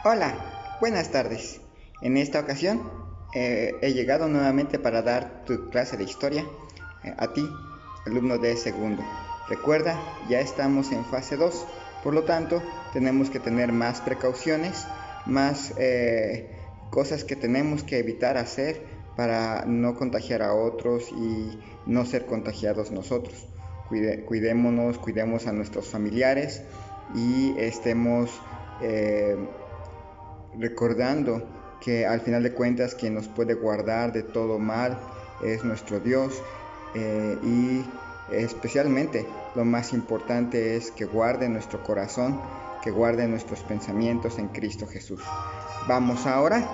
Hola, buenas tardes. En esta ocasión he llegado nuevamente para dar tu clase de historia a ti, alumno de segundo. Recuerda, ya estamos en fase 2, por lo tanto tenemos que tener más precauciones, más cosas que tenemos que evitar hacer para no contagiar a otros y no ser contagiados nosotros. Cuidémonos, cuidemos a nuestros familiares y estemos recordando que al final de cuentas quien nos puede guardar de todo mal es nuestro Dios, y especialmente lo más importante es que guarde nuestro corazón, que guarde nuestros pensamientos en Cristo Jesús. Vamos ahora.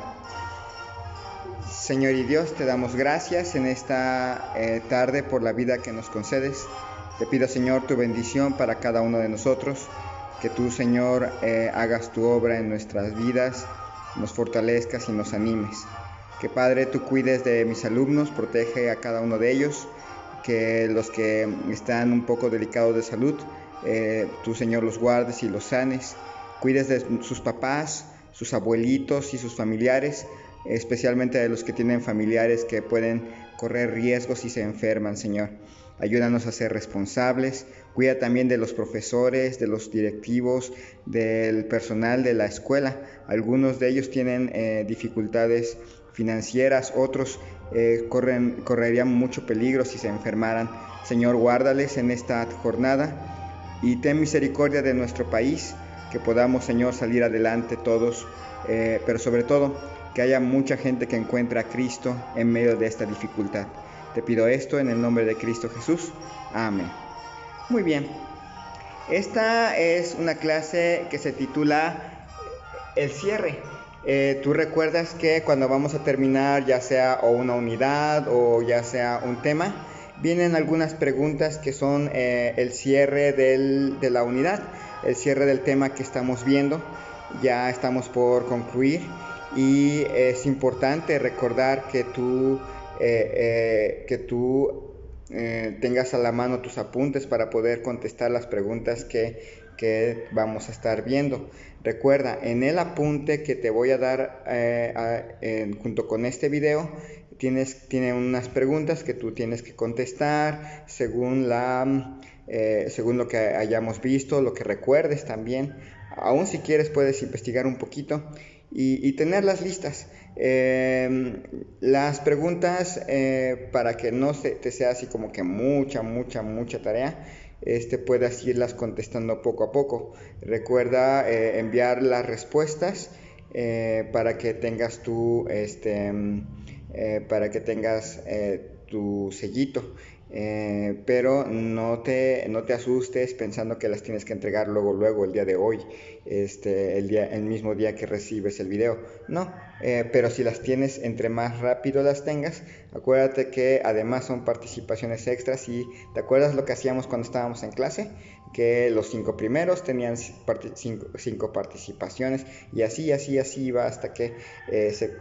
Señor y Dios, te damos gracias en esta tarde por la vida que nos concedes. Te pido, Señor, tu bendición para cada uno de nosotros, que tú, Señor, hagas tu obra en nuestras vidas, nos fortalezcas y nos animes. Que, Padre, tú cuides de mis alumnos, protege a cada uno de ellos, que los que están un poco delicados de salud, tú, Señor, los guardes y los sanes. Cuides de sus papás, sus abuelitos y sus familiares, especialmente de los que tienen familiares que pueden correr riesgos si se enferman, Señor. Ayúdanos a ser responsables. Cuida también de los profesores, de los directivos, del personal de la escuela. Algunos de ellos tienen dificultades financieras, otros correrían mucho peligro si se enfermaran. Señor, guárdales en esta jornada y ten misericordia de nuestro país, que podamos, Señor, salir adelante todos, pero sobre todo que haya mucha gente que encuentre a Cristo en medio de esta dificultad. Te pido esto en el nombre de Cristo Jesús. Amén. Muy bien. Esta es una clase que se titula El cierre. Tú recuerdas que cuando vamos a terminar, ya sea o una unidad o ya sea un tema, vienen algunas preguntas que son el cierre de la unidad, el cierre del tema que estamos viendo. Ya estamos por concluir y es importante recordar que tú tengas a la mano tus apuntes para poder contestar las preguntas que vamos a estar viendo. Recuerda, en el apunte que te voy a dar junto con este video, tiene unas preguntas que tú tienes que contestar según lo que hayamos visto, lo que recuerdes también. Aún si quieres puedes investigar un poquito y tenerlas listas. Las preguntas, para que no te sea así como que mucha tarea, puedas irlas contestando poco a poco. Recuerda enviar las respuestas para que tengas tu sellito. Pero no te asustes pensando que las tienes que entregar luego el día de hoy, el mismo día que recibes el video. No, pero si las tienes, entre más rápido las tengas, acuérdate que además son participaciones extras. Y ¿te acuerdas lo que hacíamos cuando estábamos en clase? Que los 5 primeros tenían 5 participaciones y así iba hasta que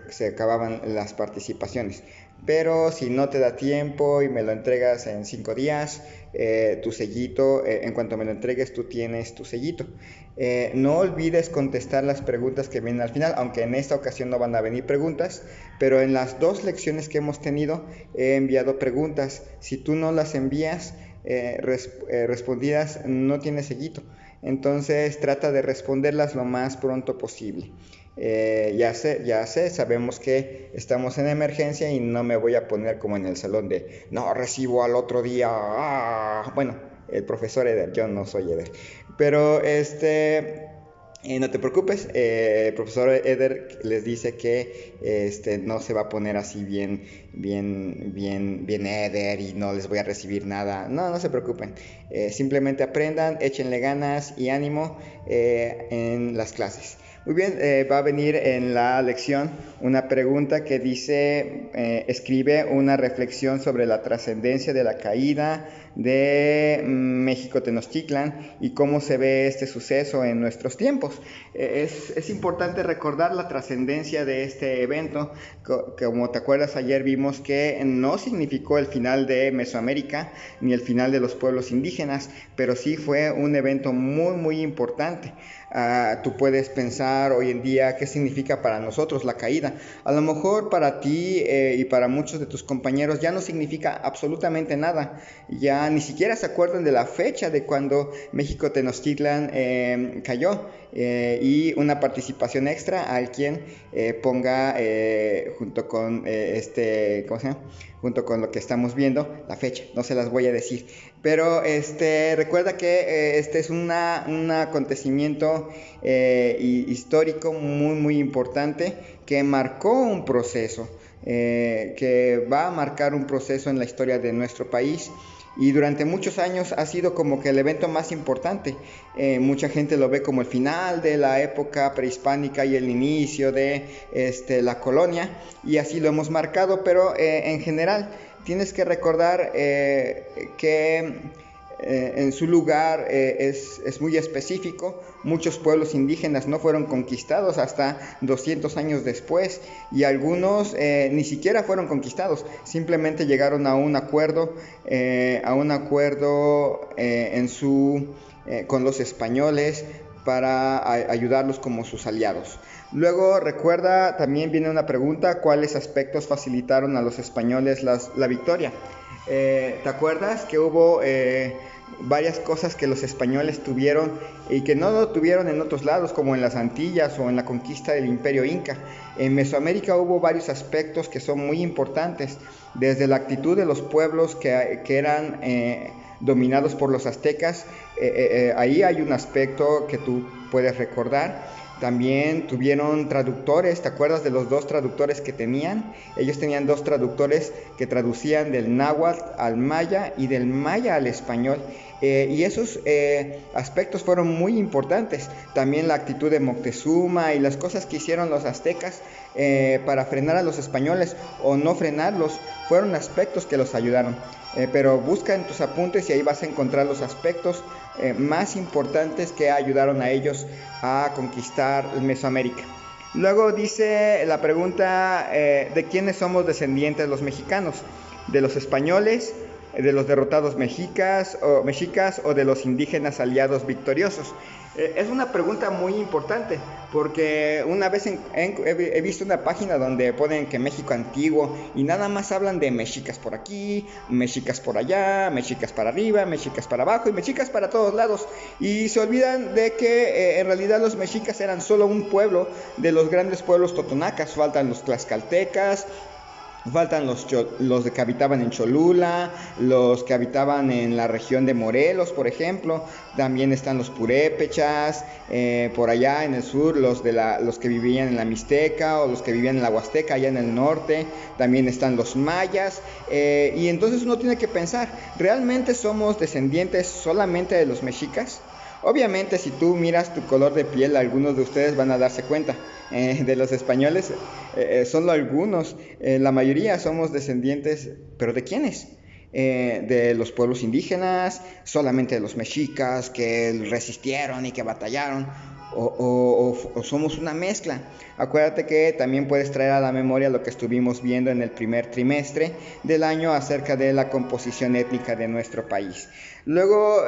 se acababan las participaciones. Pero si no te da tiempo y me lo entregas en 5 días, tu sellito, en cuanto me lo entregues, tú tienes tu sellito. No olvides contestar las preguntas que vienen al final, aunque en esta ocasión no van a venir preguntas, pero en las 2 lecciones que hemos tenido he enviado preguntas. Si tú no las envías respondidas, no tienes sellito. Entonces trata de responderlas lo más pronto posible. Ya sé, sabemos que estamos en emergencia y no me voy a poner como en el salón de no recibo al otro día. Bueno, el profesor Eder, yo no soy Eder, pero no te preocupes, el profesor Eder les dice que no se va a poner así bien Eder y no les voy a recibir nada. No se preocupen, simplemente aprendan, échenle ganas y ánimo en las clases. Muy bien, va a venir en la lección una pregunta que dice, escribe una reflexión sobre la trascendencia de la caída de México Tenochtitlan y cómo se ve este suceso en nuestros tiempos. Es importante recordar la trascendencia de este evento. Como te acuerdas, ayer vimos que no significó el final de Mesoamérica ni el final de los pueblos indígenas, pero sí fue un evento muy importante. Tú puedes pensar hoy en día qué significa para nosotros la caída. A lo mejor para ti y para muchos de tus compañeros ya no significa absolutamente nada. Ya ni siquiera se acuerdan de la fecha de cuando México Tenochtitlan cayó. Y una participación extra a quien ponga junto con ¿cómo se llama? Junto con lo que estamos viendo, la fecha, no se las voy a decir. Pero recuerda que este es un acontecimiento histórico muy importante que marcó un proceso, que va a marcar un proceso en la historia de nuestro país. Y durante muchos años ha sido como que el evento más importante. Mucha gente lo ve como el final de la época prehispánica y el inicio de la colonia, y así lo hemos marcado, pero en general tienes que recordar que en su lugar es muy específico. Muchos pueblos indígenas no fueron conquistados hasta 200 años después, y algunos ni siquiera fueron conquistados, simplemente llegaron a un acuerdo, con los españoles para ayudarlos como sus aliados. Luego recuerda, también viene una pregunta: ¿cuáles aspectos facilitaron a los españoles la victoria? ¿Te acuerdas que hubo varias cosas que los españoles tuvieron y que no lo tuvieron en otros lados, como en las Antillas o en la conquista del Imperio Inca? En Mesoamérica hubo varios aspectos que son muy importantes, desde la actitud de los pueblos que eran dominados por los aztecas. Ahí hay un aspecto que tú puedes recordar. También tuvieron traductores. ¿Te acuerdas de los dos traductores que tenían? Ellos tenían dos traductores que traducían del náhuatl al maya y del maya al español. Y esos aspectos fueron muy importantes. También la actitud de Moctezuma y las cosas que hicieron los aztecas para frenar a los españoles o no frenarlos, fueron aspectos que los ayudaron. Pero busca en tus apuntes y ahí vas a encontrar los aspectos más importantes que ayudaron a ellos a conquistar Mesoamérica. Luego dice la pregunta: ¿de quiénes somos descendientes los mexicanos? ¿De los españoles, de los derrotados mexicas o de los indígenas aliados victoriosos? Es una pregunta muy importante, porque una vez he visto una página donde ponen que México antiguo y nada más hablan de mexicas por aquí, mexicas por allá, mexicas para arriba, mexicas para abajo y mexicas para todos lados, y se olvidan de que en realidad los mexicas eran solo un pueblo de los grandes pueblos totonacas. Faltan los tlaxcaltecas, faltan los que habitaban en Cholula, los que habitaban en la región de Morelos, por ejemplo. También están los purépechas, por allá en el sur, los que vivían en la Mixteca o los que vivían en la Huasteca, allá en el norte. También están los mayas. Y entonces uno tiene que pensar: ¿realmente somos descendientes solamente de los mexicas? Obviamente, si tú miras tu color de piel, algunos de ustedes van a darse cuenta. De los españoles, solo algunos, la mayoría somos descendientes, ¿pero de quiénes? De los pueblos indígenas, solamente de los mexicas que resistieron y que batallaron, o somos una mezcla. Acuérdate que también puedes traer a la memoria lo que estuvimos viendo en el primer trimestre del año acerca de la composición étnica de nuestro país. Luego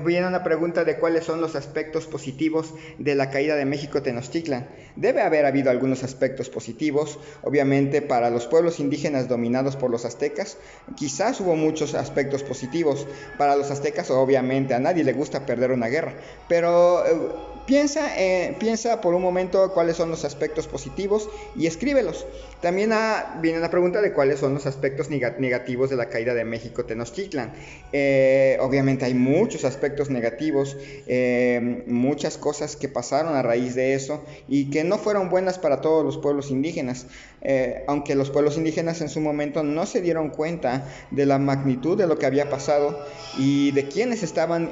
viene una pregunta de cuáles son los aspectos positivos de la caída de México Tenochtitlan. Debe haber habido algunos aspectos positivos. Obviamente, para los pueblos indígenas dominados por los aztecas, quizás hubo muchos aspectos positivos. Para los aztecas, obviamente, a nadie le gusta perder una guerra, pero piensa por un momento cuáles son los aspectos positivos y escríbelos. También viene la pregunta de cuáles son los aspectos negativos de la caída de México Tenochtitlan. Obviamente hay muchos aspectos negativos, muchas cosas que pasaron a raíz de eso y que no fueron buenas para todos los pueblos indígenas. Aunque los pueblos indígenas en su momento no se dieron cuenta de la magnitud de lo que había pasado y de quiénes estaban,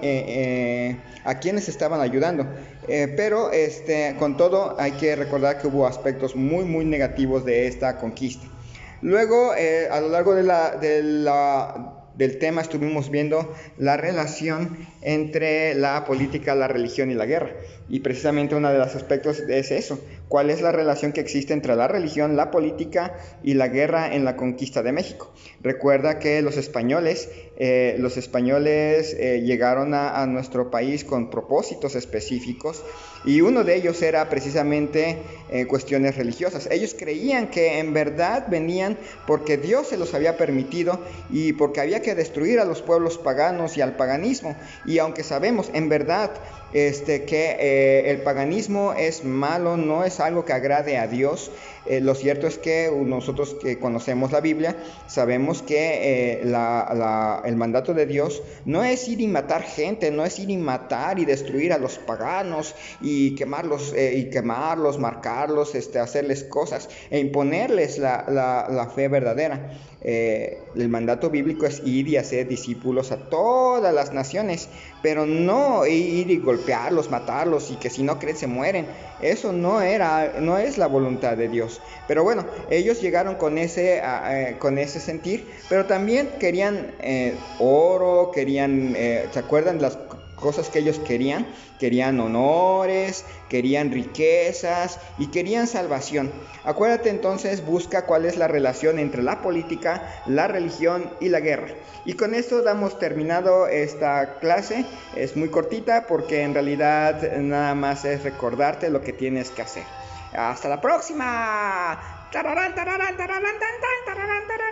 a quiénes estaban ayudando. Pero con todo hay que recordar que hubo aspectos muy negativos de esta conquista. Luego, a lo largo del tema estuvimos viendo la relación entre la política, la religión y la guerra. Y precisamente uno de los aspectos es eso, cuál es la relación que existe entre la religión, la política y la guerra en la conquista de México. Recuerda que los españoles llegaron a nuestro país con propósitos específicos, y uno de ellos era precisamente cuestiones religiosas. Ellos creían que en verdad venían porque Dios se los había permitido y porque había que destruir a los pueblos paganos y al paganismo. Y aunque sabemos en verdad que el paganismo es malo, no es algo que agrade a Dios, lo cierto es que nosotros que conocemos la Biblia sabemos que el mandato de Dios no es ir y matar gente, no es ir y matar y destruir a los paganos y quemarlos, marcarlos, hacerles cosas e imponerles la fe verdadera. El mandato bíblico es ir y hacer discípulos a todas las naciones, pero no ir y golpearlos, matarlos y que si no creen se mueren. Eso no es la voluntad de Dios. Pero bueno, ellos llegaron con ese sentir, pero también querían oro, ¿se acuerdan de las cosas que ellos querían? Querían honores, querían riquezas y querían salvación. Acuérdate entonces, busca cuál es la relación entre la política, la religión y la guerra. Y con esto damos terminado esta clase. Es muy cortita porque en realidad nada más es recordarte lo que tienes que hacer. ¡Hasta la próxima! ¡Tararán, tararán, tararán, tararán, tararán, tararán!